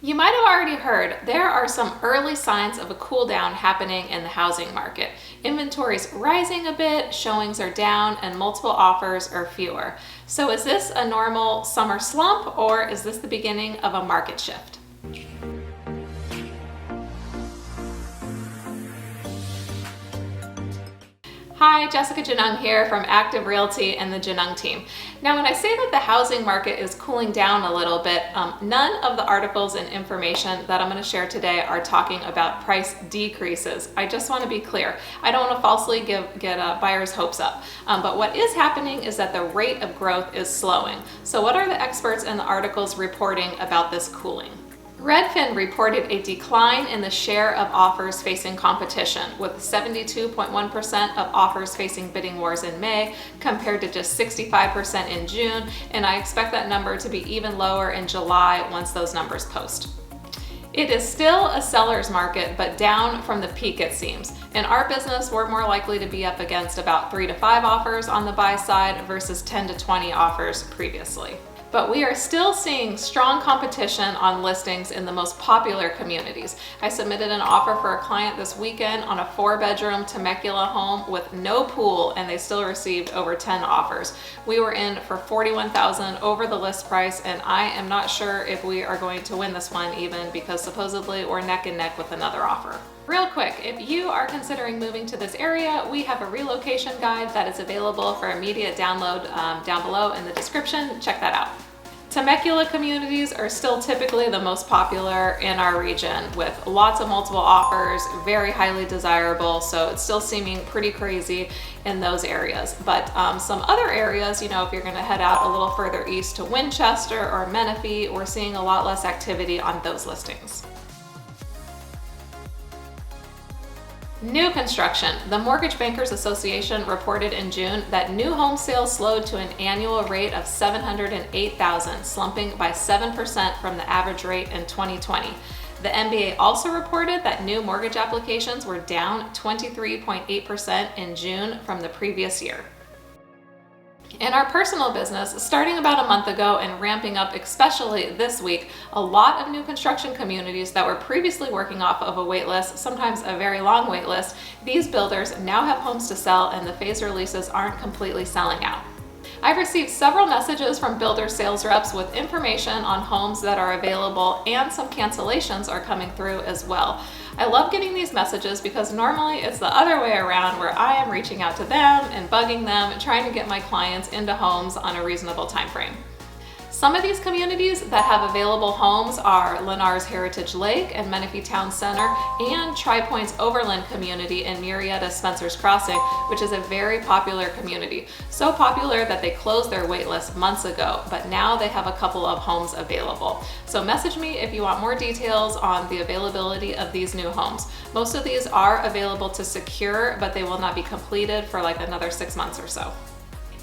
You might have already heard there are some early signs of a cool down happening in the housing market. Inventory's rising a bit, showings are down, and multiple offers are fewer. So is this a normal summer slump, or is this the beginning of a market shift? Hi, Jessica Genung here from Active Realty and the Genung team. Now, when I say that the housing market is cooling down a little bit, none of the articles and information that I'm going to share today are talking about price decreases. I just want to be clear. I don't want to falsely get buyers' hopes up. But what is happening is that the rate of growth is slowing. So what are the experts in the articles reporting about this cooling? Redfin reported a decline in the share of offers facing competition, with 72.1% of offers facing bidding wars in May compared to just 65% in June, and I expect that number to be even lower in July once those numbers post. It is still a seller's market, but down from the peak, it seems. In our business, we're more likely to be up against about 3 to 5 offers on the buy side versus 10 to 20 offers previously. But we are still seeing strong competition on listings in the most popular communities. I submitted an offer for a client this weekend on a 4-bedroom Temecula home with no pool, and they still received over 10 offers. We were in for $41,000 over the list price, and I am not sure if we are going to win this one even, because supposedly we're neck and neck with another offer. Real quick, if you are considering moving to this area, we have a relocation guide that is available for immediate download down below in the description. Check that out. Temecula communities are still typically the most popular in our region, with lots of multiple offers, very highly desirable, so it's still seeming pretty crazy in those areas. But some other areas, if you're going to head out a little further east to Winchester or Menifee, we're seeing a lot less activity on those listings. New construction. The Mortgage Bankers Association reported in June that new home sales slowed to an annual rate of 708,000, slumping by 7% from the average rate in 2020. The MBA also reported that new mortgage applications were down 23.8% in June from the previous year. In our personal business, starting about a month ago and ramping up especially this week, a lot of new construction communities that were previously working off of a wait list, sometimes a very long wait list, these builders now have homes to sell and the phase releases aren't completely selling out. I've received several messages from builder sales reps with information on homes that are available, and some cancellations are coming through as well. I love getting these messages because normally it's the other way around, where I am reaching out to them and bugging them and trying to get my clients into homes on a reasonable time frame. Some of these communities that have available homes are Lennar's Heritage Lake and Menifee Town Center, and Tri-Point's Overland community in Murrieta Spencer's Crossing, which is a very popular community. So popular that they closed their wait list months ago, but now they have a couple of homes available. So message me if you want more details on the availability of these new homes. Most of these are available to secure, but they will not be completed for like another 6 months or so.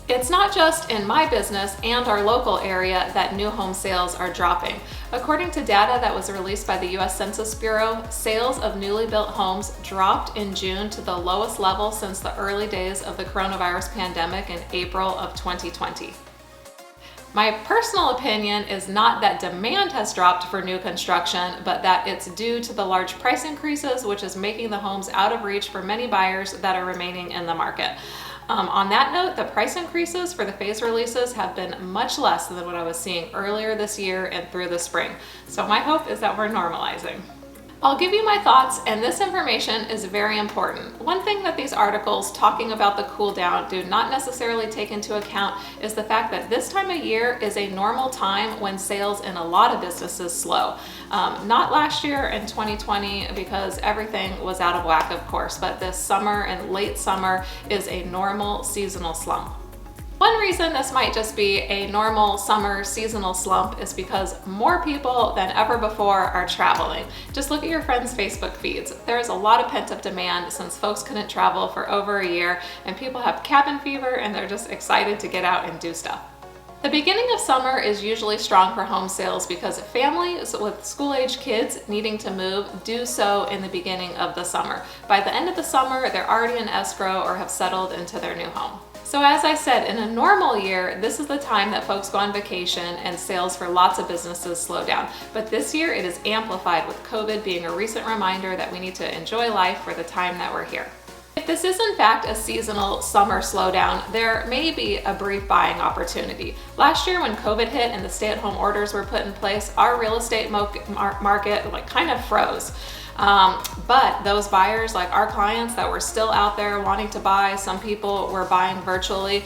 It's not just in my business and our local area that new home sales are dropping. According to data that was released by the US Census Bureau, sales of newly built homes dropped in June to the lowest level since the early days of the coronavirus pandemic in April of 2020. My personal opinion is not that demand has dropped for new construction, but that it's due to the large price increases, which is making the homes out of reach for many buyers that are remaining in the market. On that note, the price increases for the phase releases have been much less than what I was seeing earlier this year and through the spring. So my hope is that we're normalizing. I'll give you my thoughts, and this information is very important. One thing that these articles talking about the cool down do not necessarily take into account is the fact that this time of year is a normal time when sales in a lot of businesses slow. Not last year in 2020, because everything was out of whack, of course, but this summer and late summer is a normal seasonal slump. One reason this might just be a normal summer seasonal slump is because more people than ever before are traveling. Just look at your friends' Facebook feeds. There's a lot of pent-up demand since folks couldn't travel for over a year, and people have cabin fever and they're just excited to get out and do stuff. The beginning of summer is usually strong for home sales because families with school-age kids needing to move do so in the beginning of the summer. By the end of the summer, they're already in escrow or have settled into their new home. So as I said, in a normal year, this is the time that folks go on vacation and sales for lots of businesses slow down. But this year it is amplified with COVID being a recent reminder that we need to enjoy life for the time that we're here. If this is in fact a seasonal summer slowdown, there may be a brief buying opportunity. Last year when COVID hit and the stay-at-home orders were put in place, our real estate market kind of froze. But those buyers, like our clients that were still out there wanting to buy, some people were buying virtually,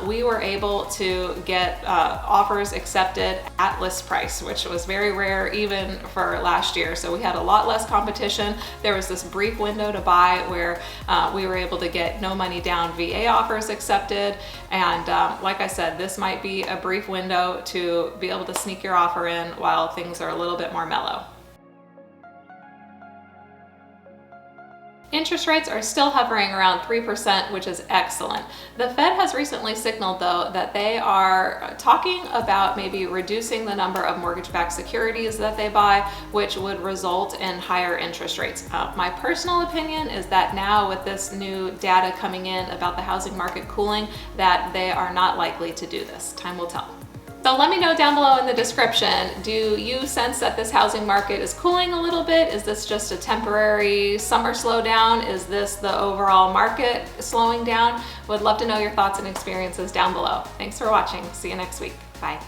we were able to get offers accepted at list price, which was very rare even for last year. So we had a lot less competition. There was this brief window to buy where we were able to get no money down VA offers accepted. And like I said, this might be a brief window to be able to sneak your offer in while things are a little bit more mellow. Interest rates are still hovering around 3%, which is excellent. The Fed has recently signaled, though, that they are talking about maybe reducing the number of mortgage-backed securities that they buy, which would result in higher interest rates. My personal opinion is that now with this new data coming in about the housing market cooling, that they are not likely to do this. Time will tell. So let me know down below in the description, do you sense that this housing market is cooling a little bit? Is this just a temporary summer slowdown? Is this the overall market slowing down? Would love to know your thoughts and experiences down below. Thanks for watching. See you next week. Bye.